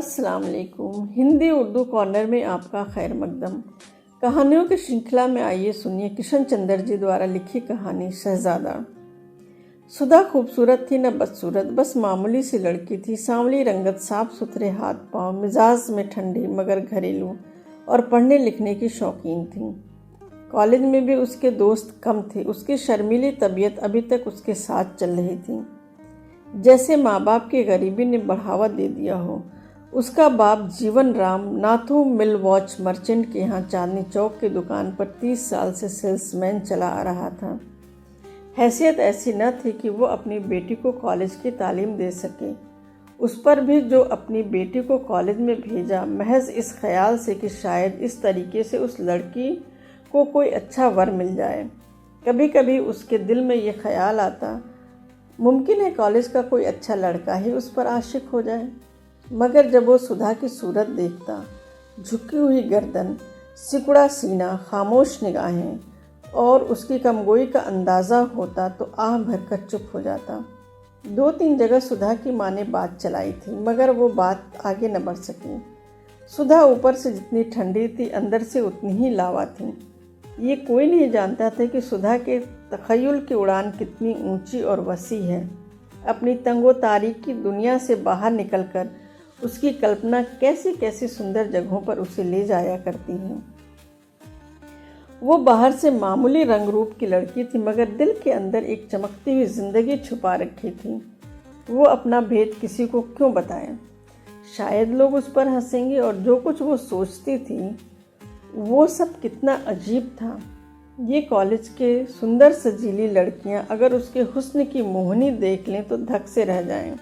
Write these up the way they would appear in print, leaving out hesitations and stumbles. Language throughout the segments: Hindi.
अस्सलाम वालेकुम। हिंदी उर्दू कॉर्नर में आपका खैर मकदम। कहानियों की श्रृंखला में आइए सुनिए किशन चंद्र जी द्वारा लिखी कहानी शहजादा। सुधा खूबसूरत थी न बदसूरत, बस मामूली सी लड़की थी। सांवली रंगत, साफ सुथरे हाथ पाँव, मिजाज में ठंडी मगर घरेलू और पढ़ने लिखने की शौकीन थी। कॉलेज में भी उसके दोस्त कम थे। उसकी शर्मीली तबीयत अभी तक उसके साथ चल रही थी, जैसे माँ बाप की गरीबी ने बढ़ावा दे दिया हो। उसका बाप जीवन राम नाथू मिल वॉच मर्चेंट के यहाँ चांदनी चौक की दुकान पर 30 साल से सेल्समैन चला आ रहा था। हैसियत ऐसी न थी कि वो अपनी बेटी को कॉलेज की तालीम दे सके। उस पर भी जो अपनी बेटी को कॉलेज में भेजा महज इस ख्याल से कि शायद इस तरीके से उस लड़की को कोई अच्छा वर मिल जाए। कभी कभी उसके दिल में ये ख्याल आता, मुमकिन है कॉलेज का कोई अच्छा लड़का ही उस पर आशिक हो जाए। मगर जब वो सुधा की सूरत देखता, झुकी हुई गर्दन, सिकुड़ा सीना, खामोश निगाहें और उसकी कमगोई का अंदाज़ा होता तो आह भरकर चुप हो जाता। 2-3 जगह सुधा की माँ ने बात चलाई थी, मगर वो बात आगे न बढ़ सकी। सुधा ऊपर से जितनी ठंडी थी, अंदर से उतनी ही लावा थी। ये कोई नहीं जानता था कि सुधा के तख़य्युल की उड़ान कितनी ऊंची और वसी है। अपनी तंगो तारीख की दुनिया से बाहर निकलकर उसकी कल्पना कैसी कैसी सुंदर जगहों पर उसे ले जाया करती है। वो बाहर से मामूली रंग रूप की लड़की थी, मगर दिल के अंदर एक चमकती हुई जिंदगी छुपा रखी थी। वो अपना भेद किसी को क्यों बताए? शायद लोग उस पर हंसेंगे। और जो कुछ वो सोचती थी वो सब कितना अजीब था। ये कॉलेज के सुंदर सजीली लड़कियां अगर उसके हुस्न की मोहनी देख लें तो धक से रह जाएं।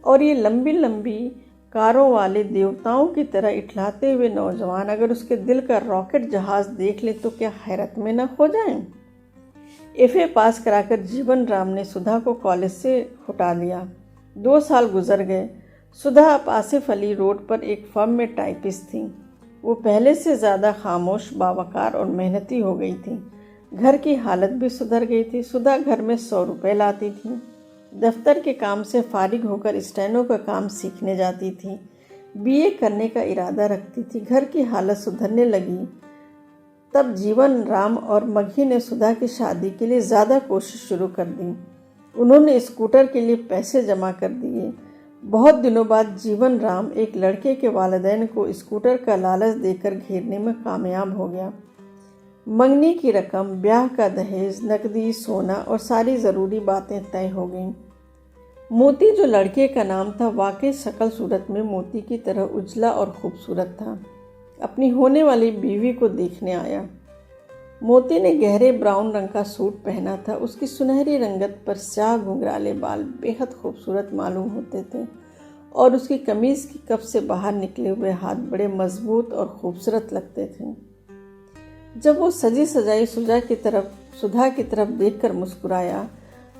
और ये लंबी लंबी कारों वाले देवताओं की तरह इठलाते हुए नौजवान अगर उसके दिल का रॉकेट जहाज देख ले तो क्या हैरत में न खो जाएं। एफए पास कराकर जीवन राम ने सुधा को कॉलेज से हटा लिया। 2 साल गुजर गए। सुधा अब आसिफ अली रोड पर एक फर्म में टाइपिस्ट थी। वो पहले से ज़्यादा खामोश, बावकार और मेहनती हो गई थी। घर की हालत भी सुधर गई थी। सुधा घर में 100 रुपये लाती थी। दफ्तर के काम से फारिग होकर स्टेनो का काम सीखने जाती थी। बीए करने का इरादा रखती थी। घर की हालत सुधरने लगी तब जीवन राम और मघी ने सुधा की शादी के लिए ज़्यादा कोशिश शुरू कर दी। उन्होंने स्कूटर के लिए पैसे जमा कर दिए। बहुत दिनों बाद जीवन राम एक लड़के के वालिदैन को स्कूटर का लालच देकर घेरने में कामयाब हो गया। मंगनी की रकम, ब्याह का दहेज, नकदी, सोना और सारी ज़रूरी बातें तय हो गईं। मोती जो लड़के का नाम था वाकई शक्ल सूरत में मोती की तरह उजला और खूबसूरत था। अपनी होने वाली बीवी को देखने आया। मोती ने गहरे ब्राउन रंग का सूट पहना था। उसकी सुनहरी रंगत पर स्याह घुंघराले बाल बेहद खूबसूरत मालूम होते थे और उसकी कमीज़ की कफ से बाहर निकले हुए हाथ बड़े मजबूत और खूबसूरत लगते थे। जब वो सजी सजाई सुधा की तरफ देखकर मुस्कुराया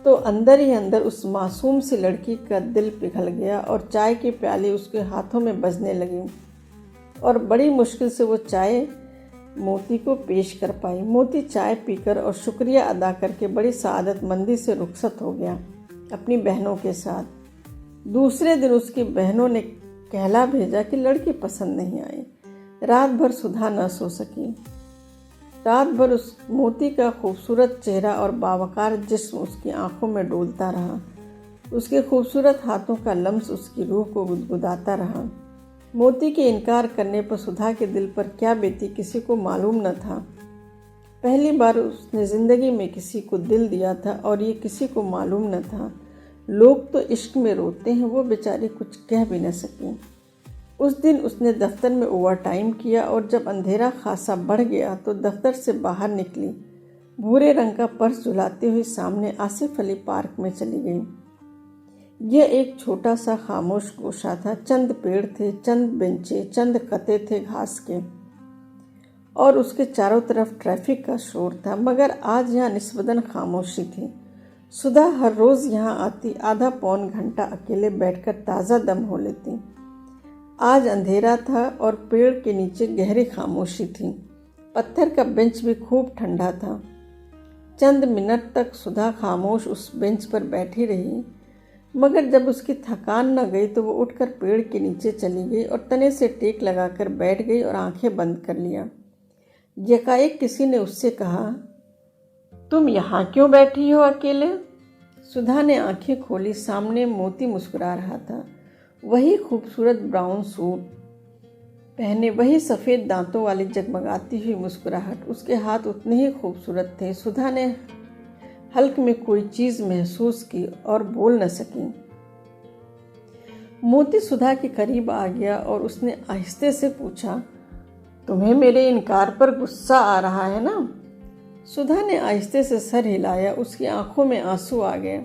तो अंदर ही अंदर उस मासूम सी लड़की का दिल पिघल गया और चाय की प्याली उसके हाथों में बजने लगी और बड़ी मुश्किल से वो चाय मोती को पेश कर पाई। मोती चाय पीकर और शुक्रिया अदा करके बड़ी सआदतमंदी से रुखसत हो गया अपनी बहनों के साथ। दूसरे दिन उसकी बहनों ने कहला भेजा कि लड़की पसंद नहीं आई। रात भर सुधा न सो सकी। रात भर उस मोती का खूबसूरत चेहरा और बावकार जिस्म उसकी आंखों में डोलता रहा। उसके खूबसूरत हाथों का लम्स उसकी रूह को गुदगुदाता रहा। मोती के इनकार करने पर सुधा के दिल पर क्या बीती किसी को मालूम न था। पहली बार उसने ज़िंदगी में किसी को दिल दिया था और ये किसी को मालूम न था। लोग तो इश्क में रोते हैं, वो बेचारी कुछ कह भी न सकी। उस दिन उसने दफ्तर में ओवर टाइम किया और जब अंधेरा खासा बढ़ गया तो दफ्तर से बाहर निकली। भूरे रंग का पर्स झुलाते हुए सामने आसिफ अली पार्क में चली गई। यह एक छोटा सा खामोश गोशा था। चंद पेड़ थे, चंद बेंचे, चंद कते थे घास के और उसके चारों तरफ ट्रैफिक का शोर था। मगर आज यहाँ निस्बतन खामोशी थी। सुधा हर रोज़ यहाँ आती, आधा पौन घंटा अकेले बैठकर ताज़ा दम हो लेती। आज अंधेरा था और पेड़ के नीचे गहरी खामोशी थी। पत्थर का बेंच भी खूब ठंडा था। चंद मिनट तक सुधा खामोश उस बेंच पर बैठी रही। मगर जब उसकी थकान न गई तो वो उठकर पेड़ के नीचे चली गई और तने से टेक लगाकर बैठ गई और आंखें बंद कर लिया। एकाएक किसी ने उससे कहा, तुम यहाँ क्यों बैठी हो अकेले? सुधा ने आंखें खोली। सामने मोती मुस्कुरा रहा था। वही खूबसूरत ब्राउन सूट पहने, वही सफ़ेद दांतों वाली जगमगाती हुई मुस्कुराहट, उसके हाथ उतने ही खूबसूरत थे। सुधा ने हल्क में कोई चीज़ महसूस की और बोल न सकी। मोती सुधा के करीब आ गया और उसने आहिस्ते से पूछा, तुम्हें मेरे इनकार पर गुस्सा आ रहा है ना? सुधा ने आहिस्ते से सर हिलाया। उसकी आंखों में आंसू आ गए।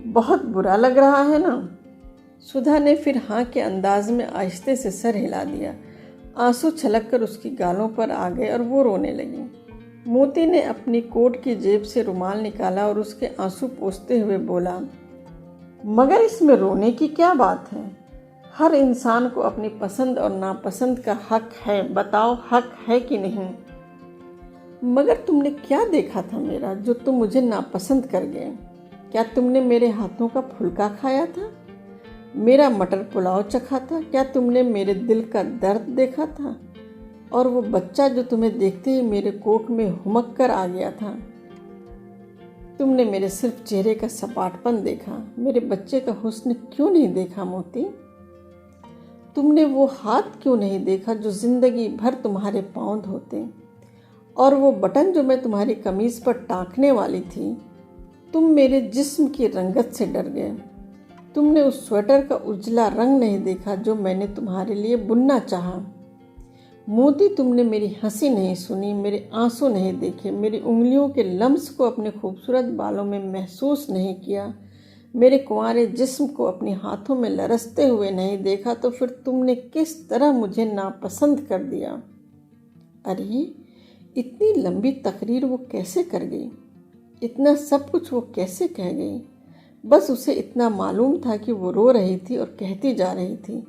बहुत बुरा लग रहा है ना? सुधा ने फिर हाँ के अंदाज में आहिस्ते से सर हिला दिया। आंसू छलककर उसकी गालों पर आ गए और वो रोने लगी। मोती ने अपनी कोट की जेब से रुमाल निकाला और उसके आंसू पोंछते हुए बोला, मगर इसमें रोने की क्या बात है? हर इंसान को अपनी पसंद और नापसंद का हक है। बताओ, हक है कि नहीं? मगर तुमने क्या देखा था मेरा जो तुम मुझे नापसंद कर गए? क्या तुमने मेरे हाथों का फुलका खाया था? मेरा मटर पुलाव चखा था? क्या तुमने मेरे दिल का दर्द देखा था? और वो बच्चा जो तुम्हें देखते ही मेरे कोख में हुमक कर आ गया था? तुमने मेरे सिर्फ चेहरे का सपाटपन देखा, मेरे बच्चे का हुस्न क्यों नहीं देखा मोती? तुमने वो हाथ क्यों नहीं देखा जो जिंदगी भर तुम्हारे पाँव धोते? और वो बटन जो मैं तुम्हारी कमीज पर टाँकने वाली थी? तुम मेरे जिस्म की रंगत से डर गए। तुमने उस स्वेटर का उजला रंग नहीं देखा जो मैंने तुम्हारे लिए बुनना चाहा। मोती, तुमने मेरी हंसी नहीं सुनी, मेरे आंसू नहीं देखे, मेरी उंगलियों के लम्स को अपने खूबसूरत बालों में महसूस नहीं किया, मेरे कुंवारे जिस्म को अपने हाथों में लरसते हुए नहीं देखा, तो फिर तुमने किस तरह मुझे नापसंद कर दिया? अरे, इतनी लंबी तकरीर वो कैसे कर गई? इतना सब कुछ वो कैसे कह गई? बस उसे इतना मालूम था कि वो रो रही थी और कहती जा रही थी।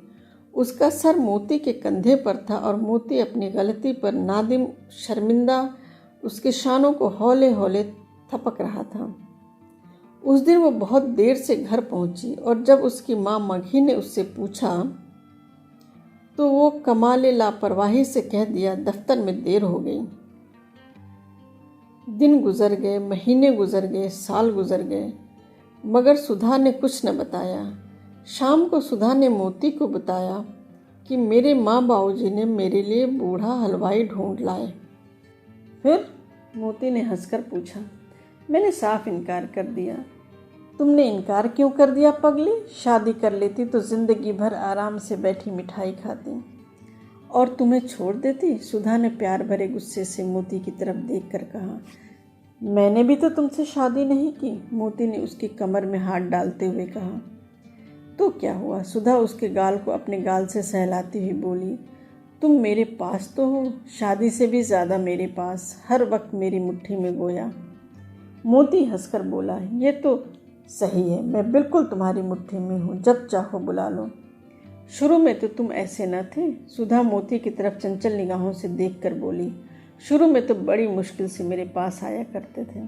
उसका सर मोती के कंधे पर था और मोती अपनी गलती पर नादिम, शर्मिंदा, उसके शानों को हौले हौले थपक रहा था। उस दिन वो बहुत देर से घर पहुंची और जब उसकी माँ मघी ने उससे पूछा तो वो कमाले लापरवाही से कह दिया, दफ्तर में देर हो गई। दिन गुजर गए, महीने गुजर गए, साल गुजर गए, मगर सुधा ने कुछ न बताया। शाम को सुधा ने मोती को बताया कि मेरे माँ बाबूजी ने मेरे लिए बूढ़ा हलवाई ढूंढ लाए। फिर मोती ने हंसकर पूछा। मैंने साफ इनकार कर दिया। तुमने इनकार क्यों कर दिया पगली? शादी कर लेती तो जिंदगी भर आराम से बैठी मिठाई खाती और तुम्हें छोड़ देती। सुधा ने प्यार भरे गुस्से से मोती की तरफ देखकर कहा। मैंने भी तो तुमसे शादी नहीं की, मोती ने उसकी कमर में हाथ डालते हुए कहा। तो क्या हुआ? सुधा उसके गाल को अपने गाल से सहलाती हुई बोली। तुम मेरे पास तो हो, शादी से भी ज़्यादा मेरे पास, हर वक्त मेरी मुट्ठी में गोया। मोती हंसकर बोला, ये तो सही है, मैं बिल्कुल तुम्हारी मुट्ठी में हूँ, जब चाहो बुला लो। शुरू में तो तुम ऐसे न थे। सुधा मोती की तरफ चंचल निगाहों से देखकर बोली। शुरू में तो बड़ी मुश्किल से मेरे पास आया करते थे।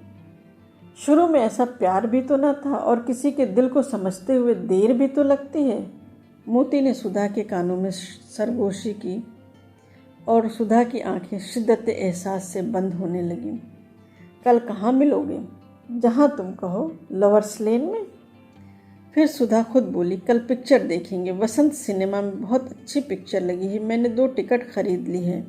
शुरू में ऐसा प्यार भी तो न था और किसी के दिल को समझते हुए देर भी तो लगती है। मोती ने सुधा के कानों में सरगोशी की और सुधा की आंखें शिद्दत एहसास से बंद होने लगीं। कल कहाँ मिलोगे? जहाँ तुम कहो, लवर्स लेन में। फिर सुधा खुद बोली, कल पिक्चर देखेंगे, वसंत सिनेमा में बहुत अच्छी पिक्चर लगी है, मैंने 2 टिकट खरीद ली हैं।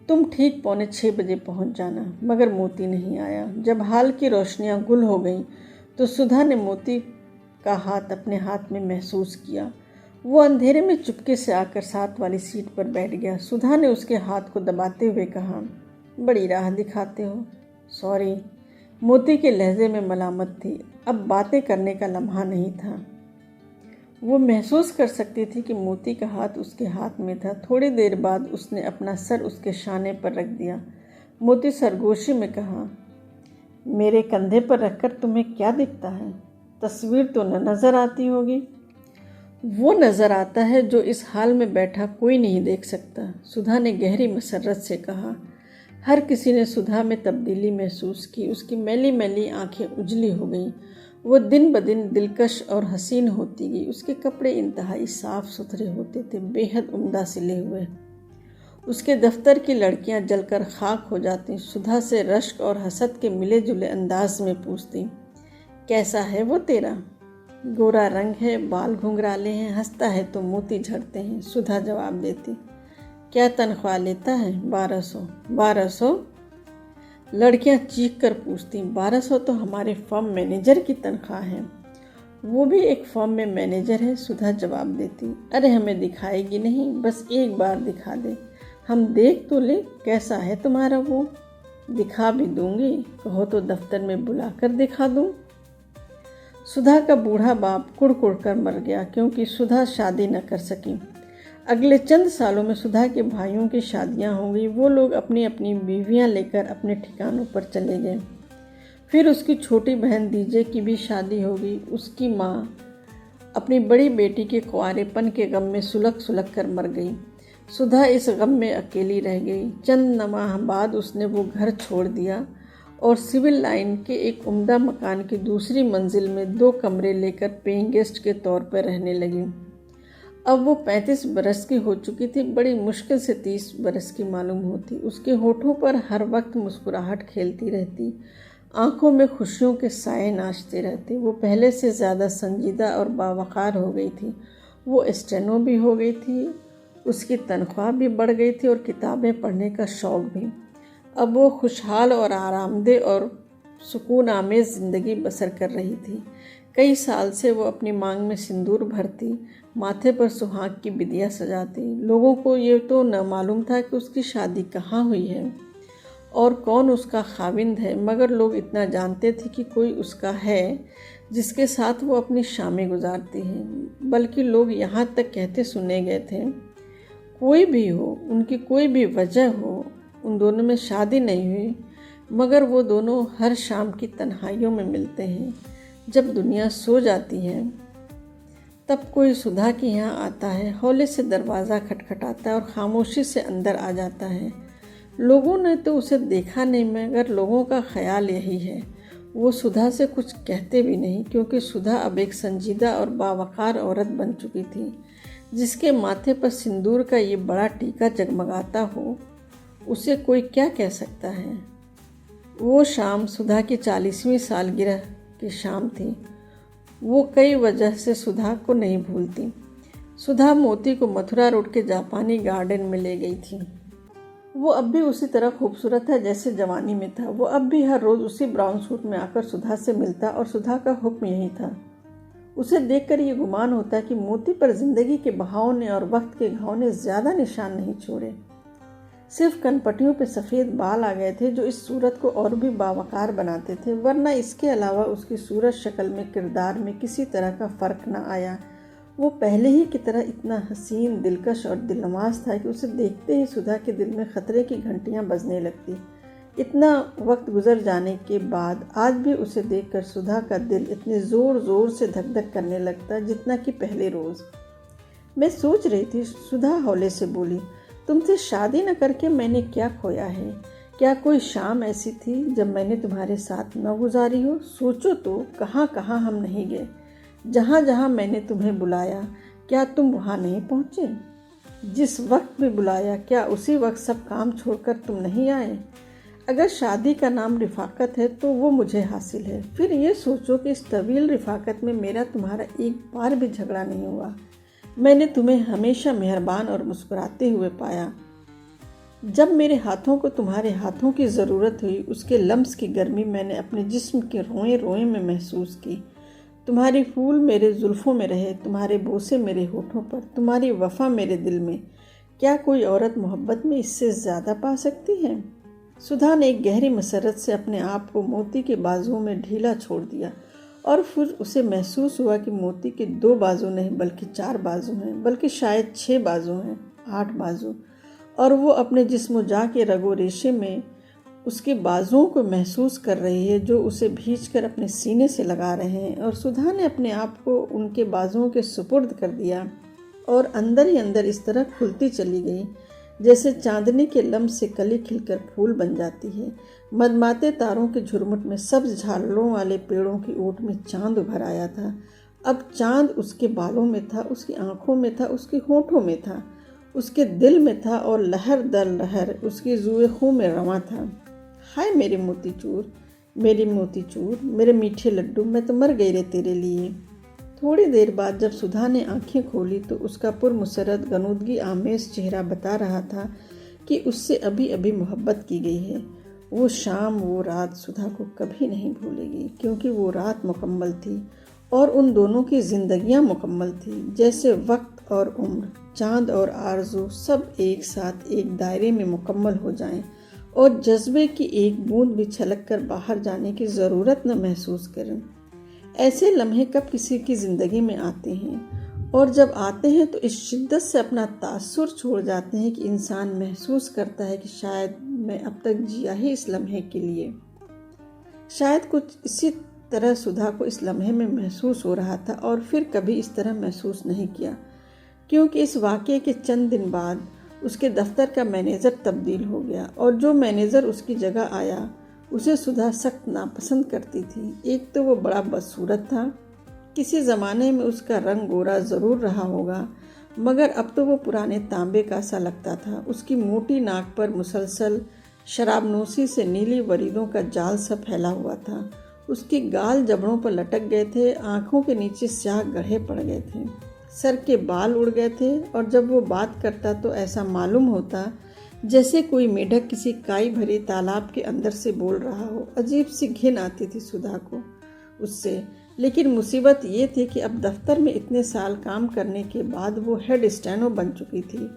तुम ठीक 5:45 बजे पहुंच जाना। मगर मोती नहीं आया। जब हाल की रोशनियां गुल हो गईं तो सुधा ने मोती का हाथ अपने हाथ में महसूस किया। वो अंधेरे में चुपके से आकर साथ वाली सीट पर बैठ गया। सुधा ने उसके हाथ को दबाते हुए कहा, बड़ी राह दिखाते हो। सॉरी। मोती के लहजे में मलामत थी। अब बातें करने का लम्हा नहीं था। वो महसूस कर सकती थी कि मोती का हाथ उसके हाथ में था। थोड़ी देर बाद उसने अपना सर उसके शाने पर रख दिया। मोती सरगोशी में कहा, मेरे कंधे पर रखकर तुम्हें क्या दिखता है? तस्वीर तो न नज़र आती होगी। वो नज़र आता है जो इस हाल में बैठा कोई नहीं देख सकता, सुधा ने गहरी मसरत से कहा। हर किसी ने सुधा में तब्दीली महसूस की। उसकी मैली मैली आंखें उजली हो गईं। वो दिन ब दिन दिलकश और हसीन होती गई। उसके कपड़े इंतहाई साफ सुथरे होते थे, बेहद उम्दा सिले हुए। उसके दफ्तर की लड़कियां जलकर खाक हो जाती, सुधा से रश्क और हसद के मिले जुले अंदाज में पूछती, कैसा है वो तेरा? गोरा रंग है, बाल घुंघराले हैं, हंसता है तो मोती झड़ते हैं। सुधा जवाब देती, क्या तनख्वाह लेता है? 1200। 1200? लड़कियां चीख कर पूछती, 1200 तो हमारे फर्म मैनेजर की तनख्वाह है। वो भी एक फर्म में मैनेजर है। सुधा जवाब देती, अरे हमें दिखाएगी नहीं, बस एक बार दिखा दे, हम देख तो ले कैसा है तुम्हारा वो। दिखा भी दूंगी, कहो तो दफ्तर में बुलाकर दिखा दूं। सुधा का बूढ़ा बाप कुड़ कर मर गया क्योंकि सुधा शादी न कर सकी। अगले चंद सालों में सुधा के भाइयों की शादियां हो गई। वो लोग अपनी अपनी बीवियां लेकर अपने ठिकानों पर चले गए। फिर उसकी छोटी बहन दीजे की भी शादी हो गई। उसकी माँ अपनी बड़ी बेटी के कुंवारेपन के गम में सुलग सुलग कर मर गई। सुधा इस गम में अकेली रह गई। चंद माह बाद उसने वो घर छोड़ दिया और सिविल लाइन के एक उम्दा मकान की दूसरी मंजिल में 2 कमरे लेकर पेइंग गेस्ट के तौर पर रहने लगी। अब वो 35 बरस की हो चुकी थी। बड़ी मुश्किल से 30 बरस की मालूम होती। उसके होठों पर हर वक्त मुस्कुराहट खेलती रहती, आंखों में खुशियों के साए नाचते रहते। वो पहले से ज़्यादा संजीदा और बावकार हो गई थी। वो स्टेनो भी हो गई थी, उसकी तनख्वाह भी बढ़ गई थी और किताबें पढ़ने का शौक़ भी। अब वो खुशहाल और आरामदेह और सुकून आमेज़ ज़िंदगी बसर कर रही थी। कई साल से वो अपनी मांग में सिंदूर भरती, माथे पर सुहाग की बिदिया सजाती। लोगों को ये तो न मालूम था कि उसकी शादी कहाँ हुई है और कौन उसका खाविंद है, मगर लोग इतना जानते थे कि कोई उसका है जिसके साथ वो अपनी शामें गुजारती है। बल्कि लोग यहाँ तक कहते सुने गए थे, कोई भी हो, उनकी कोई भी वजह हो, उन दोनों में शादी नहीं हुई, मगर वो दोनों हर शाम की तन्हाइयों में मिलते हैं। जब दुनिया सो जाती है तब कोई सुधा के यहाँ आता है, हौले से दरवाज़ा खटखटाता है और खामोशी से अंदर आ जाता है। लोगों ने तो उसे देखा नहीं, मगर लोगों का ख्याल यही है। वो सुधा से कुछ कहते भी नहीं, क्योंकि सुधा अब एक संजीदा और बावकार औरत बन चुकी थी। जिसके माथे पर सिंदूर का ये बड़ा टीका जगमगाता हो, उसे कोई क्या कह सकता है। वो शाम सुधा की 40वीं सालगिरह की शाम थी। वो कई वजह से सुधा को नहीं भूलती। सुधा मोती को मथुरा रोड के जापानी गार्डन में ले गई थी। वो अब भी उसी तरह खूबसूरत है जैसे जवानी में था। वो अब भी हर रोज़ उसी ब्राउन सूट में आकर सुधा से मिलता और सुधा का हुक्म यही था। उसे देखकर ये गुमान होता कि मोती पर जिंदगी के बहाव ने और वक्त के घाव ने ज़्यादा निशान नहीं छोड़े। सिर्फ कनपटियों पे सफ़ेद बाल आ गए थे जो इस सूरत को और भी बावकार बनाते थे, वरना इसके अलावा उसकी सूरत शक्ल में, किरदार में किसी तरह का फ़र्क न आया। वो पहले ही की तरह इतना हसीन, दिलकश और दिलनवाज था कि उसे देखते ही सुधा के दिल में ख़तरे की घंटियाँ बजने लगती। इतना वक्त गुजर जाने के बाद आज भी उसे देखकर सुधा का दिल इतने ज़ोर ज़ोर से धक धक करने लगता जितना कि पहले रोज़। मैं सोच रही थी, सुधा हौले से बोली, तुमसे शादी न करके मैंने क्या खोया है? क्या कोई शाम ऐसी थी जब मैंने तुम्हारे साथ न गुजारी हो? सोचो तो, कहाँ कहाँ हम नहीं गए। जहाँ जहाँ मैंने तुम्हें बुलाया, क्या तुम वहाँ नहीं पहुँचे? जिस वक्त भी बुलाया, क्या उसी वक्त सब काम छोड़कर तुम नहीं आए? अगर शादी का नाम रिफाकत है तो वो मुझे हासिल है। फिर ये सोचो कि इस तवील रिफाकत में मेरा तुम्हारा एक बार भी झगड़ा नहीं हुआ। मैंने तुम्हें हमेशा मेहरबान और मुस्कुराते हुए पाया। जब मेरे हाथों को तुम्हारे हाथों की ज़रूरत हुई, उसके लम्स की गर्मी मैंने अपने जिस्म के रोए रोए में महसूस की। तुम्हारी फूल मेरे जुल्फ़ों में रहे, तुम्हारे बोसे मेरे होठों पर, तुम्हारी वफ़ा मेरे दिल में। क्या कोई औरत मोहब्बत में इससे ज़्यादा पा सकती है? सुधा ने एक गहरी मसरत से अपने आप को मोती के बाजुओं में ढीला छोड़ दिया और फिर उसे महसूस हुआ कि मोती के 2 बाजू नहीं बल्कि 4 बाजू हैं, बल्कि शायद 6 बाजू हैं, 8 बाजू। और वो अपने जिस्म जा के रगो रेशे में उसके बाजुओं को महसूस कर रही है जो उसे भींचकर अपने सीने से लगा रहे हैं। और सुधा ने अपने आप को उनके बाजुओं के सुपुर्द कर दिया और अंदर ही अंदर इस तरह खुलती चली गई जैसे चांदनी के लम्ब से कली खिलकर फूल बन जाती है। मदमाते तारों के झुरमुट में सब्ज झालरों वाले पेड़ों की ओट में चांद उभर आया था। अब चांद उसके बालों में था, उसकी आंखों में था, उसके होठों में था, उसके दिल में था और लहर दर लहर उसकी जुए खूं में रवां था। हाय मेरे मोतीचूर, मेरी मोतीचूर, मेरे मीठे लड्डू, मैं तो मर गई रे तेरे लिए। थोड़ी देर बाद जब सुधा ने आंखें खोली तो उसका पुरमुसरत गनूदगी आमेज चेहरा बता रहा था कि उससे अभी अभी मोहब्बत की गई है। वो शाम, वो रात सुधा को कभी नहीं भूलेगी, क्योंकि वो रात मुकम्मल थी और उन दोनों की जिंदगियां मुकम्मल थी। जैसे वक्त और उम्र, चांद और आरज़ू सब एक साथ एक दायरे में मुकम्मल हो जाएं और जज्बे की एक बूंद भी छलक कर बाहर जाने की ज़रूरत न महसूस करें। ऐसे लम्हे कब किसी की ज़िंदगी में आते हैं, और जब आते हैं तो इस शिद्दत से अपना तासुर छोड़ जाते हैं कि इंसान महसूस करता है कि शायद मैं अब तक जिया ही इस लम्हे के लिए। शायद कुछ इसी तरह सुधा को इस लम्हे में महसूस हो रहा था और फिर कभी इस तरह महसूस नहीं किया, क्योंकि इस वाक़ये के चंद दिन बाद उसके दफ्तर का मैनेजर तब्दील हो गया और जो मैनेजर उसकी जगह आया उसे सुधा सख्त नापसंद करती थी। एक तो वो बड़ा बदसूरत था, किसी ज़माने में उसका रंग गोरा ज़रूर रहा होगा, मगर अब तो वो पुराने तांबे का सा लगता था। उसकी मोटी नाक पर मुसलसल शराबनोशी से नीली वरीदों का जाल सा फैला हुआ था। उसके गाल जबड़ों पर लटक गए थे, आँखों के नीचे स्याह गड्ढे पड़ गए थे, सर के बाल उड़ गए थे और जब वो बात करता तो ऐसा मालूम होता जैसे कोई मेढक किसी काई भरी तालाब के अंदर से बोल रहा हो। अजीब सी घिन आती थी सुधा को उससे, लेकिन मुसीबत ये थी कि अब दफ्तर में इतने साल काम करने के बाद वो हेड स्टेनो बन चुकी थी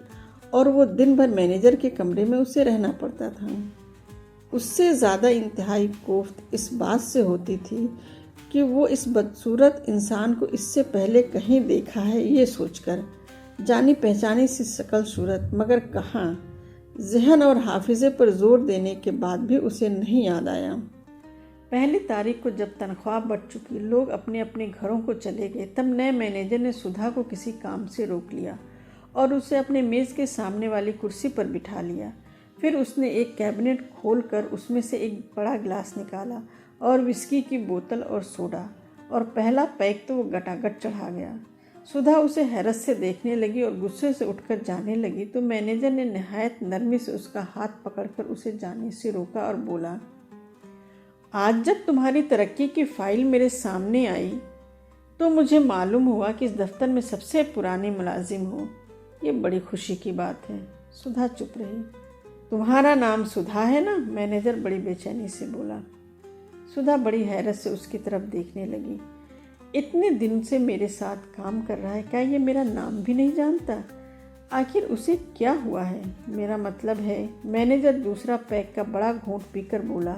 और वो दिन भर मैनेजर के कमरे में उसे रहना पड़ता था। उससे ज़्यादा इंतहाई कोफ्त इस बात से होती थी कि वो इस बदसूरत इंसान को इससे पहले कहीं देखा है, ये सोचकर। जानी पहचानी सी शकल सूरत, मगर कहाँ। जहन और हाफिजे पर जोर देने के बाद भी उसे नहीं याद आया। पहली तारीख को जब तनख्वाह बढ़ चुकी, लोग अपने अपने घरों को चले गए, तब नए मैनेजर ने सुधा को किसी काम से रोक लिया और उसे अपने मेज़ के सामने वाली कुर्सी पर बिठा लिया। फिर उसने एक कैबिनेट खोलकर उसमें से एक बड़ा गिलास निकाला और विस्की की बोतल और सोडा, और पहला पैक तो वो गटागट चढ़ा गया। सुधा उसे हैरत से देखने लगी और गुस्से से उठकर जाने लगी तो मैनेजर ने नहायत नरमी से उसका हाथ पकड़कर उसे जाने से रोका और बोला, आज जब तुम्हारी तरक्की की फाइल मेरे सामने आई तो मुझे मालूम हुआ कि इस दफ्तर में सबसे पुरानी मुलाजिम हो। ये बड़ी खुशी की बात है। सुधा चुप रही। तुम्हारा नाम सुधा है ना? मैनेजर बड़ी बेचैनी से बोला। सुधा बड़ी हैरत से उसकी तरफ देखने लगी। इतने दिन से मेरे साथ काम कर रहा है, क्या ये मेरा नाम भी नहीं जानता? आखिर उसे क्या हुआ है? मेरा मतलब है, मैनेजर दूसरा पैक का बड़ा घूंट पीकर बोला,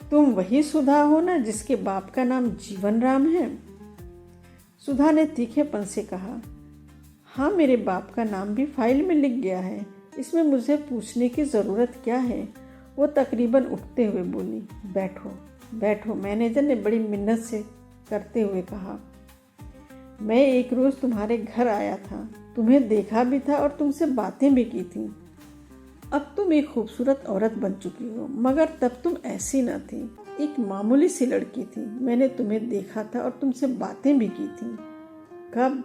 तुम वही सुधा हो ना जिसके बाप का नाम जीवन राम है? सुधा ने तीखेपन से कहा, हाँ, मेरे बाप का नाम भी फाइल में लिख गया है, इसमें मुझे पूछने की ज़रूरत क्या है? वो तकरीबन उठते हुए बोली। बैठो बैठो, मैनेजर ने बड़ी मिन्नत से करते हुए कहा। मैं एक रोज़ तुम्हारे घर आया था, तुम्हें देखा भी था और तुमसे बातें भी की थी। अब तुम एक खूबसूरत औरत बन चुकी हो, मगर तब तुम ऐसी न थी, एक मामूली सी लड़की थी। मैंने तुम्हें देखा था और तुमसे बातें भी की थी। कब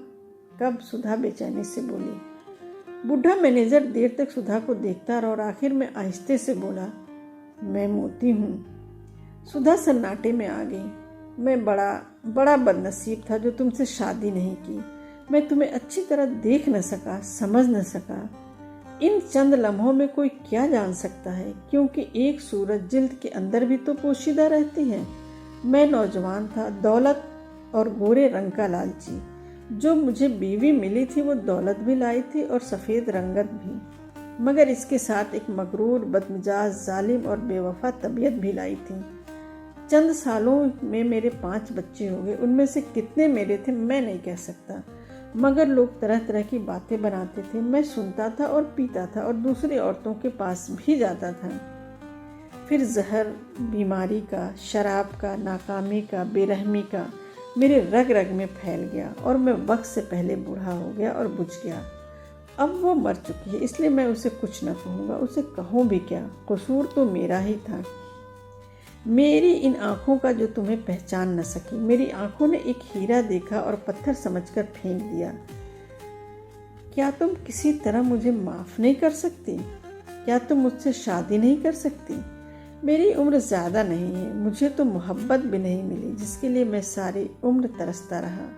कब? सुधा बेचैनी से बोली। बूढ़ा मैनेजर देर तक सुधा को देखता रहा और आखिर में आहिस्ते से बोला, मैं मोती हूँ। सुधा सन्नाटे में आ गई। मैं बड़ा बदनसीब था जो तुमसे शादी नहीं की। मैं तुम्हें अच्छी तरह देख न सका, समझ न सका। इन चंद लम्हों में कोई क्या जान सकता है, क्योंकि एक सूरत जिल्द के अंदर भी तो पोशीदा रहती है। मैं नौजवान था, दौलत और गोरे रंग का लालची। जो मुझे बीवी मिली थी वो दौलत भी लाई थी और सफ़ेद रंगत भी, मगर इसके साथ एक मगरूर, बदमिजाज, जालिम और बेवफा तबीयत भी लाई थी। चंद सालों में मेरे 5 बच्चे हो गए। उनमें से कितने मेरे थे मैं नहीं कह सकता, मगर लोग तरह तरह की बातें बनाते थे। मैं सुनता था और पीता था और दूसरी औरतों के पास भी जाता था। फिर जहर, बीमारी का, शराब का, नाकामी का, बेरहमी का मेरे रग रग में फैल गया और मैं वक्त से पहले बूढ़ा हो गया और बुझ गया। अब वो मर चुकी है, इसलिए मैं उसे कुछ न कहूँगा। उसे कहूँ भी क्या, कसूर तो मेरा ही था। मेरी इन आँखों का जो तुम्हें पहचान न सकी। मेरी आँखों ने एक हीरा देखा और पत्थर समझकर फेंक दिया। क्या तुम किसी तरह मुझे माफ़ नहीं कर सकती? क्या तुम मुझसे शादी नहीं कर सकती? मेरी उम्र ज़्यादा नहीं है, मुझे तो मोहब्बत भी नहीं मिली जिसके लिए मैं सारी उम्र तरसता रहा।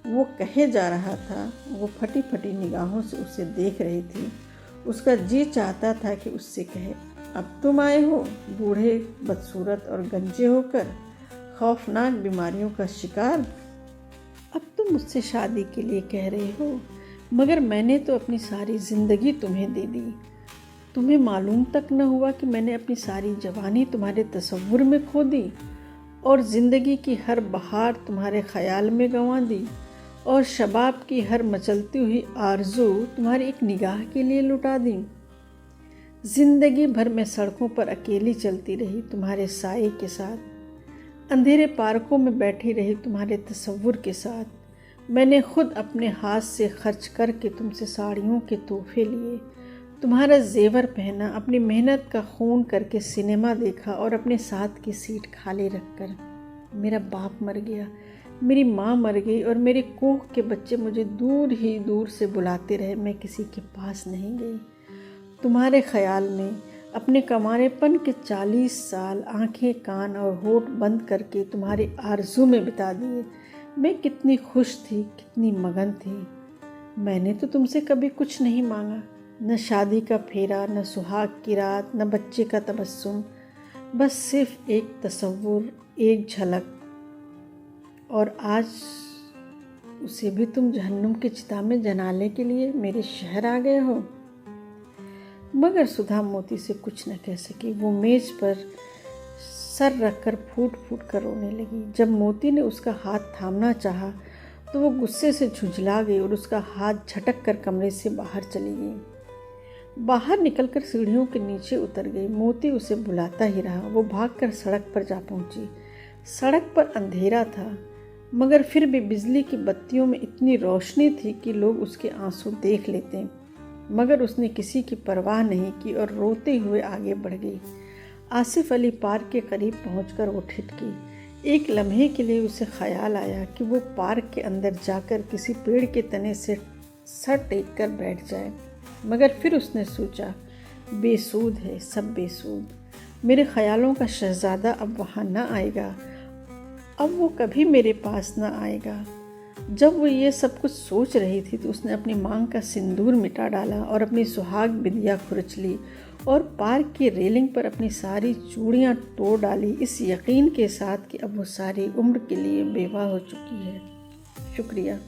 वो कहे जा रहा था। वो फटी फटी निगाहों से उसे देख रही थी। उसका जी चाहता था कि उससे कहे, अब तुम आए हो, बूढ़े, बदसूरत और गंजे होकर, खौफनाक बीमारियों का शिकार। अब तुम मुझसे शादी के लिए कह रहे हो, मगर मैंने तो अपनी सारी ज़िंदगी तुम्हें दे दी। तुम्हें मालूम तक न हुआ कि मैंने अपनी सारी जवानी तुम्हारे तसव्वुर में खो दी और ज़िंदगी की हर बहार तुम्हारे ख्याल में गंवा दी और शबाब की हर मचलती हुई आरज़ू तुम्हारी एक निगाह के लिए लुटा दी। ज़िंदगी भर मैं सड़कों पर अकेली चलती रही तुम्हारे साए के साथ, अंधेरे पार्कों में बैठी रही तुम्हारे तसव्वुर के साथ। मैंने खुद अपने हाथ से खर्च करके तुमसे साड़ियों के तोहफे लिए, तुम्हारा जेवर पहना, अपनी मेहनत का खून करके सिनेमा देखा और अपने साथ की सीट खाली रखकर। मेरा बाप मर गया, मेरी माँ मर गई और मेरे कोख के बच्चे मुझे दूर ही दूर से बुलाते रहे। मैं किसी के पास नहीं गई। तुम्हारे ख्याल में अपने कमानेपन के 40 साल आंखें, कान और होठ बंद करके तुम्हारी आरज़ू में बिता दिए। मैं कितनी खुश थी, कितनी मगन थी। मैंने तो तुमसे कभी कुछ नहीं मांगा, न शादी का फेरा, न सुहाग की रात, न बच्चे का तबस्सुम, बस सिर्फ एक तसव्वुर, एक झलक। और आज उसे भी तुम जहन्नुम की चिता में जलाने के लिए मेरे शहर आ गए हो। मगर सुधा मोती से कुछ न कह सकी। वो मेज पर सर रखकर फूट फूट कर रोने लगी। जब मोती ने उसका हाथ थामना चाहा तो वो गुस्से से झुंझला गई और उसका हाथ झटक कर कमरे से बाहर चली गई। बाहर निकलकर सीढ़ियों के नीचे उतर गई। मोती उसे बुलाता ही रहा। वो भागकर सड़क पर जा पहुंची। सड़क पर अंधेरा था, मगर फिर भी बिजली की बत्तियों में इतनी रोशनी थी कि लोग उसके आंसू देख लेते। मगर उसने किसी की परवाह नहीं की और रोते हुए आगे बढ़ गई। आसिफ अली पार्क के करीब पहुंचकर वो ठिठकी। एक लम्हे के लिए उसे ख्याल आया कि वो पार्क के अंदर जाकर किसी पेड़ के तने से सर टेक कर बैठ जाए, मगर फिर उसने सोचा, बेसूद है, सब बेसूद। मेरे ख्यालों का शहज़ादा अब वहाँ न आएगा, अब वो कभी मेरे पास न आएगा। जब वो ये सब कुछ सोच रही थी तो उसने अपनी मांग का सिंदूर मिटा डाला और अपनी सुहाग बिंदिया खुरच ली और पार्क की रेलिंग पर अपनी सारी चूड़ियाँ तोड़ डाली, इस यकीन के साथ कि अब वो सारी उम्र के लिए बेवा हो चुकी है। शुक्रिया।